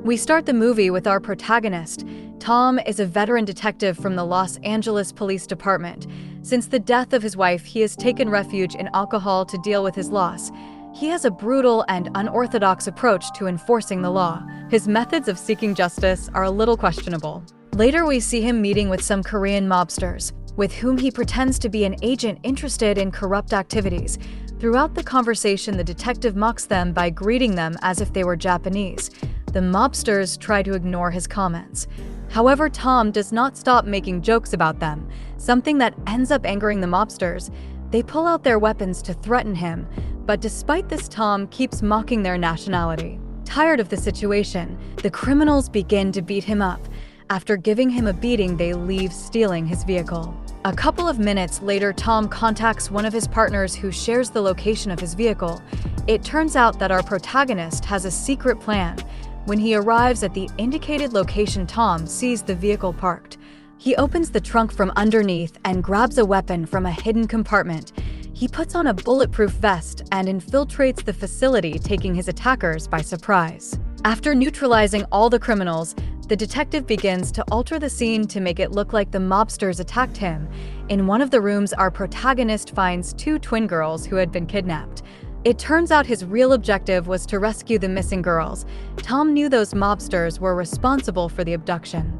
We start the movie with our protagonist. Tom is a veteran detective from the Los Angeles Police Department. Since the death of his wife, he has taken refuge in alcohol to deal with his loss. He has a brutal and unorthodox approach to enforcing the law. His methods of seeking justice are a little questionable. Later, we see him meeting with some Korean mobsters, with whom he pretends to be an agent interested in corrupt activities. Throughout the conversation, the detective mocks them by greeting them as if they were Japanese. The mobsters try to ignore his comments. However, Tom does not stop making jokes about them, something that ends up angering the mobsters. They pull out their weapons to threaten him, but despite this, Tom keeps mocking their nationality. Tired of the situation, the criminals begin to beat him up. After giving him a beating, they leave, stealing his vehicle. A couple of minutes later, Tom contacts one of his partners who shares the location of his vehicle. It turns out that our protagonist has a secret plan. When he arrives at the indicated location, Tom sees the vehicle parked. He opens the trunk from underneath and grabs a weapon from a hidden compartment. He puts on a bulletproof vest and infiltrates the facility, taking his attackers by surprise. After neutralizing all the criminals, the detective begins to alter the scene to make it look like the mobsters attacked him. In one of the rooms, our protagonist finds two twin girls who had been kidnapped. It turns out his real objective was to rescue the missing girls. Tom knew those mobsters were responsible for the abduction.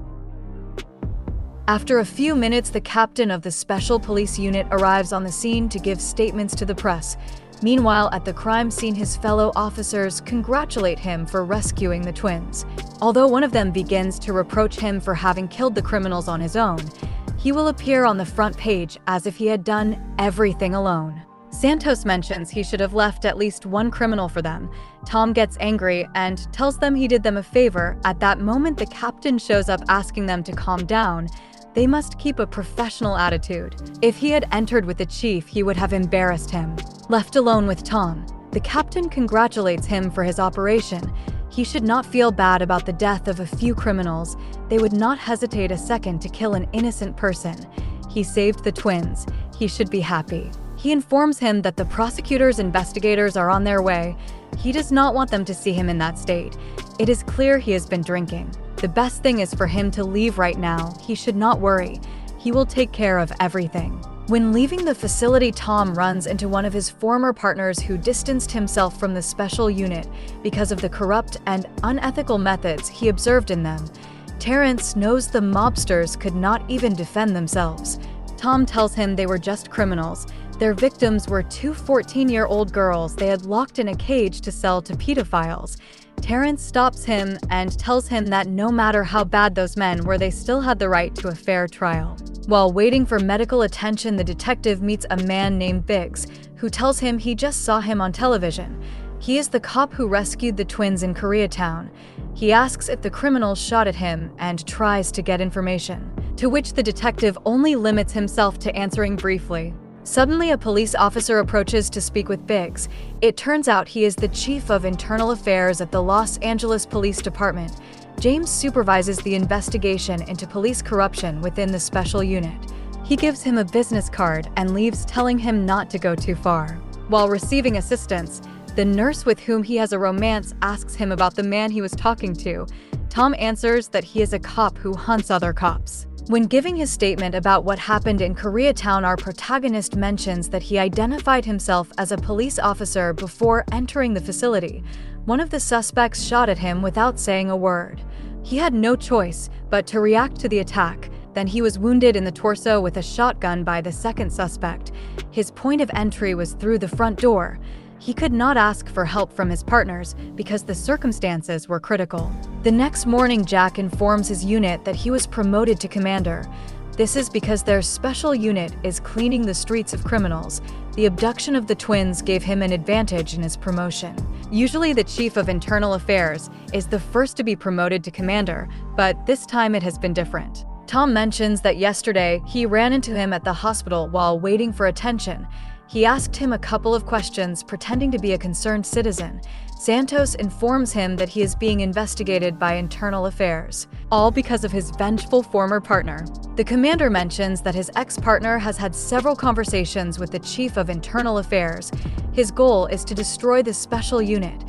After a few minutes, the captain of the special police unit arrives on the scene to give statements to the press. Meanwhile, at the crime scene, his fellow officers congratulate him for rescuing the twins. Although one of them begins to reproach him for having killed the criminals on his own, he will appear on the front page as if he had done everything alone. Santos mentions he should have left at least one criminal for them. Tom gets angry and tells them he did them a favor. At that moment, the captain shows up asking them to calm down. They must keep a professional attitude. If he had entered with the chief, he would have embarrassed him. Left alone with Tom, the captain congratulates him for his operation. He should not feel bad about the death of a few criminals. They would not hesitate a second to kill an innocent person. He saved the twins. He should be happy. He informs him that the prosecutor's investigators are on their way. He does not want them to see him in that state. It is clear he has been drinking. The best thing is for him to leave right now. He should not worry. He will take care of everything. When leaving the facility, Tom runs into one of his former partners who distanced himself from the special unit because of the corrupt and unethical methods he observed in them. Terrence knows the mobsters could not even defend themselves. Tom tells him they were just criminals. Their victims were two 14-year-old girls they had locked in a cage to sell to pedophiles. Terrence stops him and tells him that no matter how bad those men were, they still had the right to a fair trial. While waiting for medical attention, the detective meets a man named Biggs, who tells him he just saw him on television. He is the cop who rescued the twins in Koreatown. He asks if the criminals shot at him and tries to get information, to which the detective only limits himself to answering briefly. Suddenly, a police officer approaches to speak with Biggs. It turns out he is the chief of internal affairs at the Los Angeles Police Department. James supervises the investigation into police corruption within the special unit. He gives him a business card and leaves, telling him not to go too far. While receiving assistance, the nurse with whom he has a romance asks him about the man he was talking to. Tom answers that he is a cop who hunts other cops. When giving his statement about what happened in Koreatown, our protagonist mentions that he identified himself as a police officer before entering the facility. One of the suspects shot at him without saying a word. He had no choice but to react to the attack. Then he was wounded in the torso with a shotgun by the second suspect. His point of entry was through the front door. He could not ask for help from his partners because the circumstances were critical. The next morning, Jack informs his unit that he was promoted to commander. This is because their special unit is cleaning the streets of criminals. The abduction of the twins gave him an advantage in his promotion. Usually, the chief of internal affairs is the first to be promoted to commander, but this time it has been different. Tom mentions that yesterday he ran into him at the hospital while waiting for attention. He asked him a couple of questions, pretending to be a concerned citizen. Santos informs him that he is being investigated by internal affairs, all because of his vengeful former partner. The commander mentions that his ex-partner has had several conversations with the chief of internal affairs. His goal is to destroy the special unit.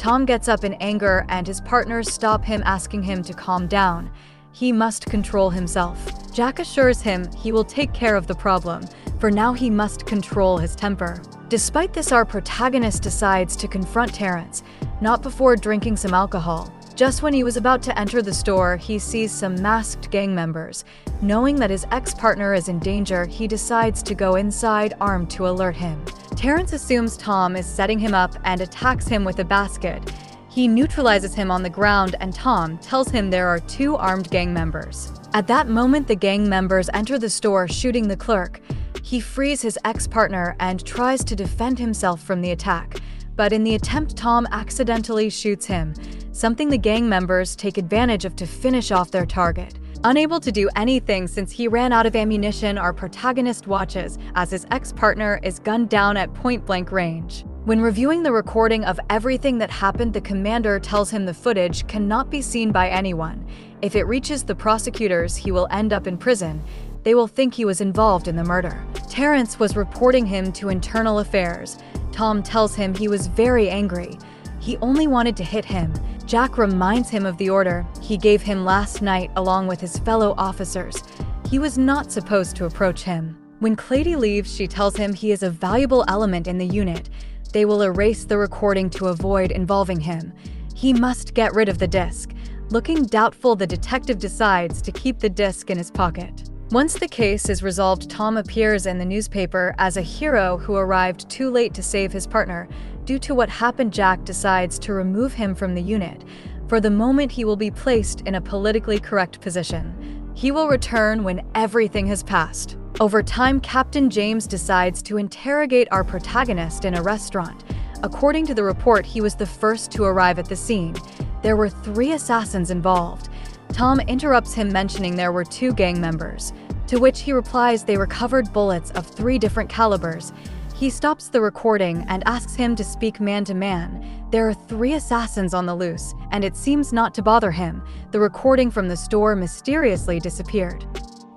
Tom gets up in anger and his partners stop him, asking him to calm down. He must control himself. Jack assures him he will take care of the problem. For now, he must control his temper. Despite this, our protagonist decides to confront Terrence, not before drinking some alcohol. Just when he was about to enter the store, he sees some masked gang members. Knowing that his ex-partner is in danger, he decides to go inside armed to alert him. Terrence assumes Tom is setting him up and attacks him with a basket. He neutralizes him on the ground, and Tom tells him there are 2 armed gang members. At that moment, the gang members enter the store, shooting the clerk. He frees his ex-partner and tries to defend himself from the attack. But in the attempt, Tom accidentally shoots him, something the gang members take advantage of to finish off their target. Unable to do anything since he ran out of ammunition, our protagonist watches as his ex-partner is gunned down at point-blank range. When reviewing the recording of everything that happened, the commander tells him the footage cannot be seen by anyone. If it reaches the prosecutors, he will end up in prison. They will think he was involved in the murder. Terrence was reporting him to internal affairs. Tom tells him he was very angry. He only wanted to hit him. Jack reminds him of the order he gave him last night along with his fellow officers. He was not supposed to approach him. When Clady leaves, she tells him he is a valuable element in the unit. They will erase the recording to avoid involving him. He must get rid of the disc. Looking doubtful, the detective decides to keep the disc in his pocket. Once the case is resolved, Tom appears in the newspaper as a hero who arrived too late to save his partner. Due to what happened, Jack decides to remove him from the unit. For the moment, he will be placed in a politically correct position. He will return when everything has passed. Over time, Captain James decides to interrogate our protagonist in a restaurant. According to the report, he was the first to arrive at the scene. There were 3 assassins involved. Tom interrupts him, mentioning there were 2 gang members, to which he replies they recovered bullets of 3 different calibers. He stops the recording and asks him to speak man to man. There are 3 assassins on the loose, and it seems not to bother him. The recording from the store mysteriously disappeared.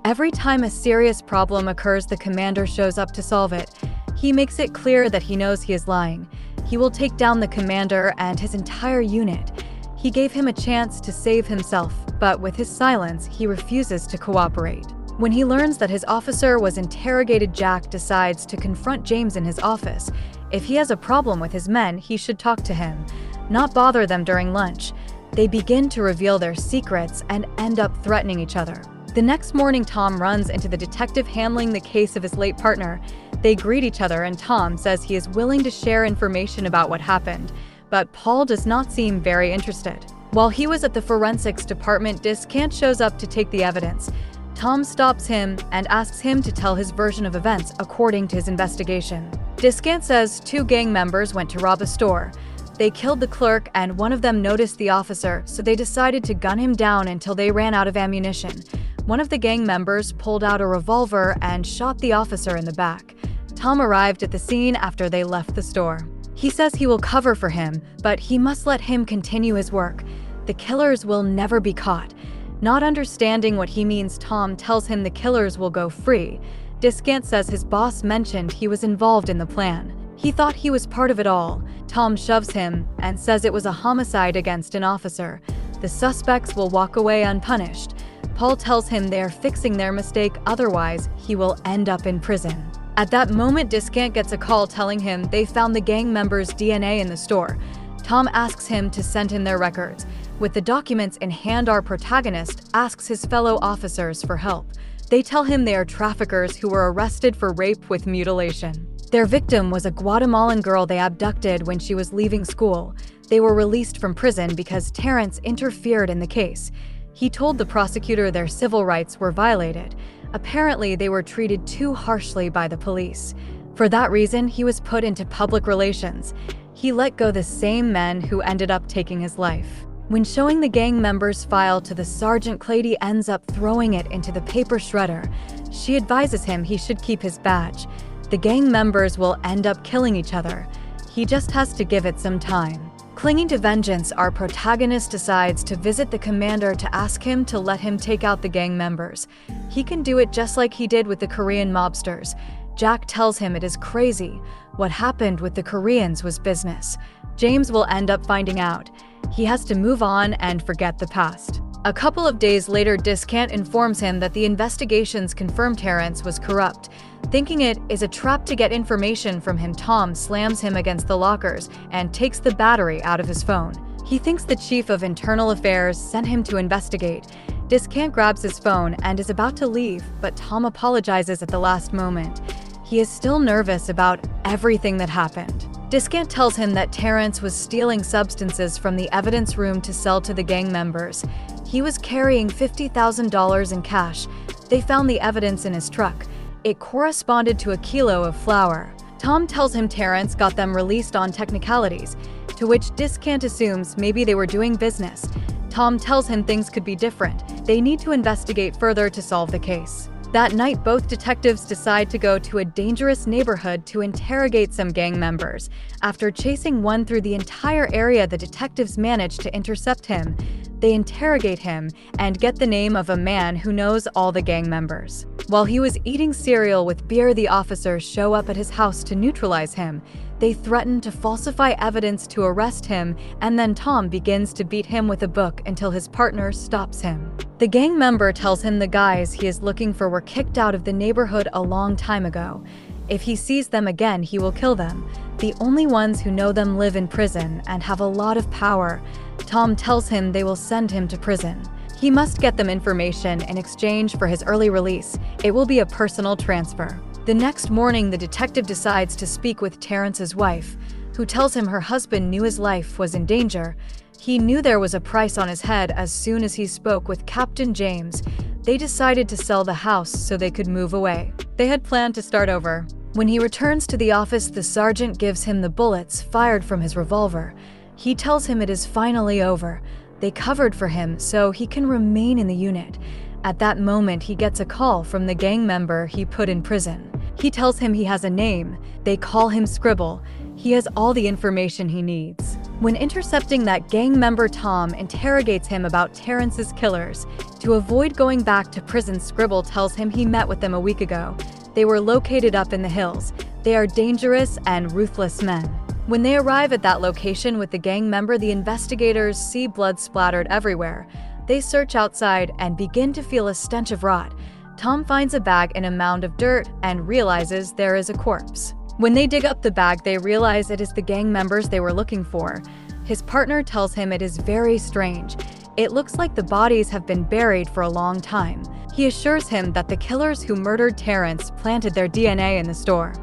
Every time a serious problem occurs, the commander shows up to solve it. He makes it clear that he knows he is lying. He will take down the commander and his entire unit. He gave him a chance to save himself, but with his silence, he refuses to cooperate. When he learns that his officer was interrogated, Jack decides to confront James in his office. If he has a problem with his men, he should talk to him, not bother them during lunch. They begin to reveal their secrets and end up threatening each other. The next morning, Tom runs into the detective handling the case of his late partner. They greet each other, and Tom says he is willing to share information about what happened, but Paul does not seem very interested. While he was at the forensics department, Discant shows up to take the evidence. Tom stops him and asks him to tell his version of events according to his investigation. Discant says 2 gang members went to rob a store. They killed the clerk, and one of them noticed the officer, so they decided to gun him down until they ran out of ammunition. One of the gang members pulled out a revolver and shot the officer in the back. Tom arrived at the scene after they left the store. He says he will cover for him, but he must let him continue his work. The killers will never be caught. Not understanding what he means, Tom tells him the killers will go free. Discant says his boss mentioned he was involved in the plan. He thought he was part of it all. Tom shoves him and says it was a homicide against an officer. The suspects will walk away unpunished. Paul tells him they are fixing their mistake, otherwise he will end up in prison. At that moment, Discant gets a call telling him they found the gang members' DNA in the store. Tom asks him to send him their records. With the documents in hand, our protagonist asks his fellow officers for help. They tell him they are traffickers who were arrested for rape with mutilation. Their victim was a Guatemalan girl they abducted when she was leaving school. They were released from prison because Terrence interfered in the case. He told the prosecutor their civil rights were violated. Apparently, they were treated too harshly by the police. For that reason, he was put into public relations. He let go the same men who ended up taking his life. When showing the gang members' file to the sergeant, Clady ends up throwing it into the paper shredder. She advises him he should keep his badge. The gang members will end up killing each other. He just has to give it some time. Clinging to vengeance, our protagonist decides to visit the commander to ask him to let him take out the gang members. He can do it just like he did with the Korean mobsters. Jack tells him it is crazy. What happened with the Koreans was business. James will end up finding out. He has to move on and forget the past. A couple of days later, Discant informs him that the investigations confirm Terrence was corrupt. Thinking it is a trap to get information from him, Tom slams him against the lockers and takes the battery out of his phone. He thinks the chief of internal affairs sent him to investigate. Discant grabs his phone and is about to leave, but Tom apologizes at the last moment. He is still nervous about everything that happened. Discant tells him that Terrence was stealing substances from the evidence room to sell to the gang members. He was carrying $50,000 in cash. They found the evidence in his truck. It corresponded to a kilo of flour. Tom tells him Terrence got them released on technicalities, to which Discant assumes maybe they were doing business. Tom tells him things could be different. They need to investigate further to solve the case. That night, both detectives decide to go to a dangerous neighborhood to interrogate some gang members. After chasing one through the entire area, the detectives manage to intercept him. They interrogate him and get the name of a man who knows all the gang members. While he was eating cereal with beer, the officers show up at his house to neutralize him. They threaten to falsify evidence to arrest him, and then Tom begins to beat him with a book until his partner stops him. The gang member tells him the guys he is looking for were kicked out of the neighborhood a long time ago. If he sees them again, he will kill them. The only ones who know them live in prison and have a lot of power. Tom tells him they will send him to prison. He must get them information in exchange for his early release. It will be a personal transfer. The next morning, the detective decides to speak with Terrence's wife, who tells him her husband knew his life was in danger. He knew there was a price on his head as soon as he spoke with Captain James. They decided to sell the house so they could move away. They had planned to start over. When he returns to the office, the sergeant gives him the bullets fired from his revolver. He tells him it is finally over. They covered for him so he can remain in the unit. At that moment, he gets a call from the gang member he put in prison. He tells him he has a name. They call him Scribble. He has all the information he needs. When intercepting that gang member, Tom interrogates him about Terrence's killers. To avoid going back to prison, Scribble tells him he met with them a week ago. They were located up in the hills. They are dangerous and ruthless men. When they arrive at that location with the gang member, the investigators see blood splattered everywhere. They search outside and begin to feel a stench of rot. Tom finds a bag in a mound of dirt and realizes there is a corpse. When they dig up the bag, they realize it is the gang members they were looking for. His partner tells him it is very strange. It looks like the bodies have been buried for a long time. He assures him that the killers who murdered Terrence planted their DNA in the store.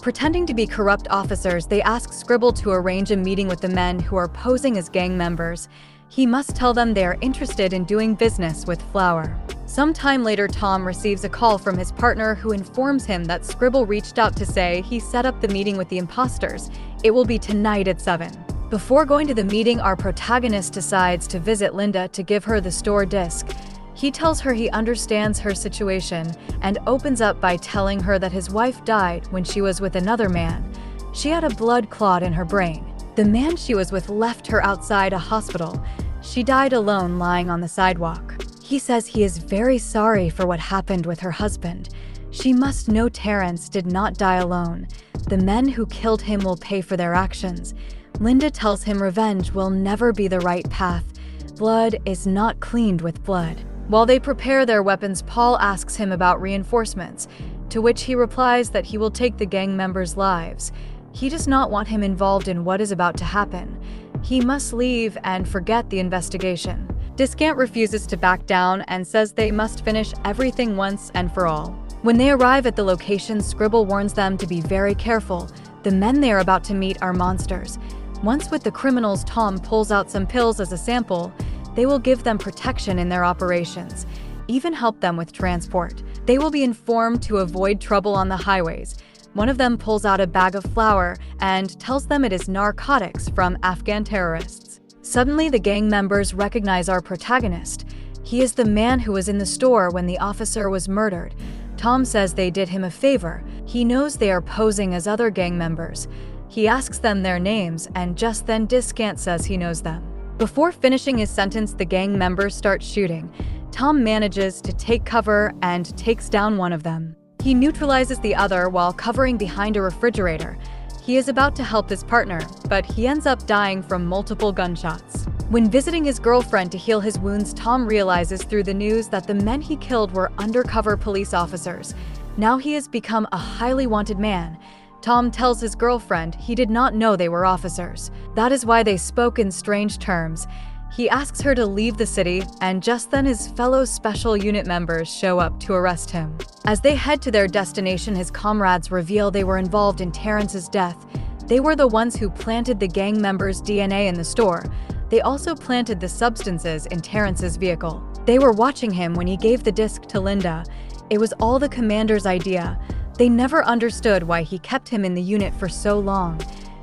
Pretending to be corrupt officers, they ask Scribble to arrange a meeting with the men who are posing as gang members. He must tell them they are interested in doing business with flour. Sometime later, Tom receives a call from his partner who informs him that Scribble reached out to say he set up the meeting with the imposters. It will be tonight at 7. Before going to the meeting, our protagonist decides to visit Linda to give her the store disc. He tells her he understands her situation and opens up by telling her that his wife died when she was with another man. She had a blood clot in her brain. The man she was with left her outside a hospital. She died alone, lying on the sidewalk. He says he is very sorry for what happened with her husband. She must know Terrence did not die alone. The men who killed him will pay for their actions. Linda tells him revenge will never be the right path. Blood is not cleaned with blood. While they prepare their weapons, Paul asks him about reinforcements, to which he replies that he will take the gang members' lives. He does not want him involved in what is about to happen. He must leave and forget the investigation. Discant refuses to back down and says they must finish everything once and for all. When they arrive at the location, Scribble warns them to be very careful. The men they are about to meet are monsters. Once with the criminals, Tom pulls out some pills as a sample. They will give them protection in their operations, even help them with transport. They will be informed to avoid trouble on the highways. One of them pulls out a bag of flour and tells them it is narcotics from Afghan terrorists. Suddenly, the gang members recognize our protagonist. He is the man who was in the store when the officer was murdered. Tom says they did him a favor. He knows they are posing as other gang members. He asks them their names, and just then Discant says he knows them. Before finishing his sentence, the gang members start shooting. Tom manages to take cover and takes down one of them. He neutralizes the other while covering behind a refrigerator. He is about to help his partner, but he ends up dying from multiple gunshots. When visiting his girlfriend to heal his wounds, Tom realizes through the news that the men he killed were undercover police officers. Now he has become a highly wanted man. Tom tells his girlfriend he did not know they were officers. That is why they spoke in strange terms. He asks her to leave the city, and just then his fellow special unit members show up to arrest him. As they head to their destination, his comrades reveal they were involved in Terrence's death. They were the ones who planted the gang members' DNA in the store. They also planted the substances in Terrence's vehicle. They were watching him when he gave the disc to Linda. It was all the commander's idea. They never understood why he kept him in the unit for so long.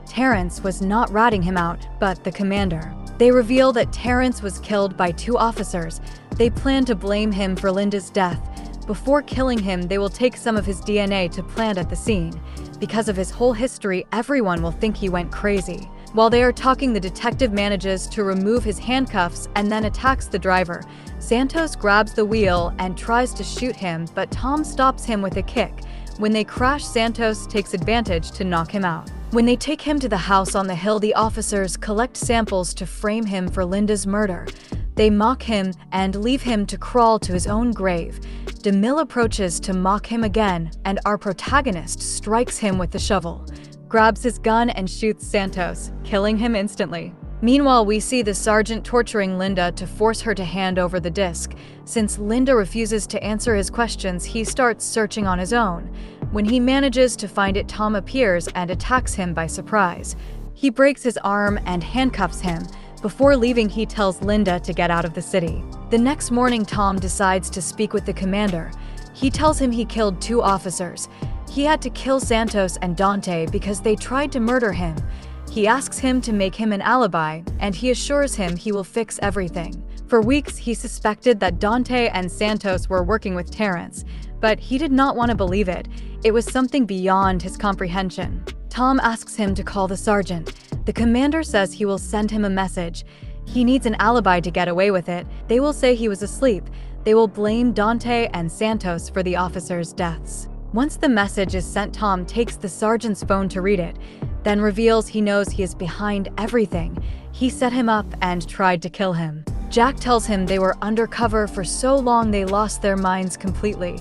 Terrence was not ratting him out, but the commander. They reveal that Terrence was killed by 2 officers. They plan to blame him for Linda's death. Before killing him, they will take some of his DNA to plant at the scene. Because of his whole history, everyone will think he went crazy. While they are talking, the detective manages to remove his handcuffs and then attacks the driver. Santos grabs the wheel and tries to shoot him, but Tom stops him with a kick. When they crash, Santos takes advantage to knock him out. When they take him to the house on the hill, the officers collect samples to frame him for Linda's murder. They mock him and leave him to crawl to his own grave. DeMille approaches to mock him again, and our protagonist strikes him with the shovel, grabs his gun and shoots Santos, killing him instantly. Meanwhile, we see the sergeant torturing Linda to force her to hand over the disc. Since Linda refuses to answer his questions, he starts searching on his own. When he manages to find it, Tom appears and attacks him by surprise. He breaks his arm and handcuffs him. Before leaving, he tells Linda to get out of the city. The next morning, Tom decides to speak with the commander. He tells him he killed 2 officers. He had to kill Santos and Dante because they tried to murder him. He asks him to make him an alibi, and he assures him he will fix everything. For weeks, he suspected that Dante and Santos were working with Terrence, but he did not want to believe it. It was something beyond his comprehension. Tom asks him to call the sergeant. The commander says he will send him a message. He needs an alibi to get away with it. They will say he was asleep. They will blame Dante and Santos for the officers' deaths. Once the message is sent, Tom takes the sergeant's phone to read it, then reveals he knows he is behind everything. He set him up and tried to kill him. Jack tells him they were undercover for so long they lost their minds completely.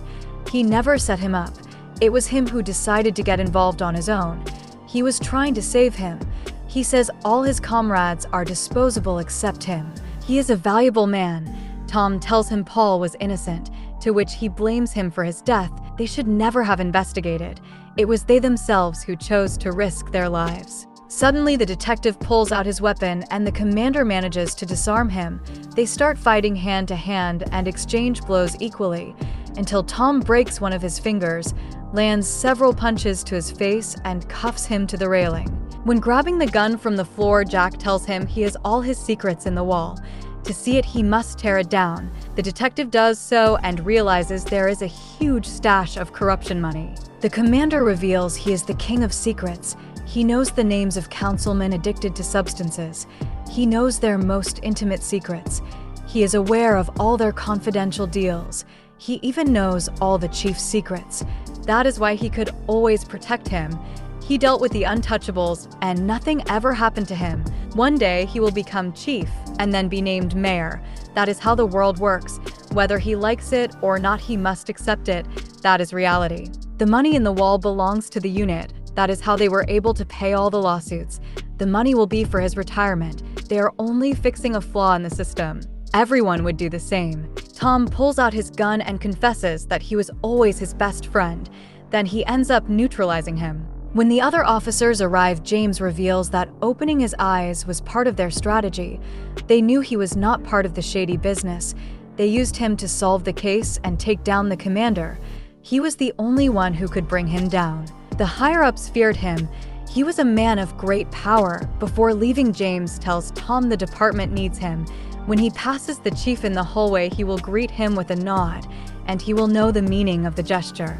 He never set him up. It was him who decided to get involved on his own. He was trying to save him. He says all his comrades are disposable except him. He is a valuable man. Tom tells him Paul was innocent, to which he blames him for his death. They should never have investigated. It was they themselves who chose to risk their lives. Suddenly, the detective pulls out his weapon and the commander manages to disarm him. They start fighting hand to hand and exchange blows equally, until Tom breaks one of his fingers, lands several punches to his face, and cuffs him to the railing. When grabbing the gun from the floor, Jack tells him he has all his secrets in the wall. To see it, he must tear it down. The detective does so and realizes there is a huge stash of corruption money. The commander reveals he is the king of secrets. He knows the names of councilmen addicted to substances. He knows their most intimate secrets. He is aware of all their confidential deals. He even knows all the chief's secrets. That is why he could always protect him. He dealt with the untouchables, and nothing ever happened to him. One day, he will become chief, and then be named mayor. That is how the world works. Whether he likes it or not, he must accept it. That is reality. The money in the wall belongs to the unit. That is how they were able to pay all the lawsuits. The money will be for his retirement. They are only fixing a flaw in the system. Everyone would do the same. Tom pulls out his gun and confesses that he was always his best friend. Then he ends up neutralizing him. When the other officers arrive, James reveals that opening his eyes was part of their strategy. They knew he was not part of the shady business. They used him to solve the case and take down the commander. He was the only one who could bring him down. The higher-ups feared him. He was a man of great power. Before leaving, James tells Tom the department needs him. When he passes the chief in the hallway, he will greet him with a nod, and he will know the meaning of the gesture.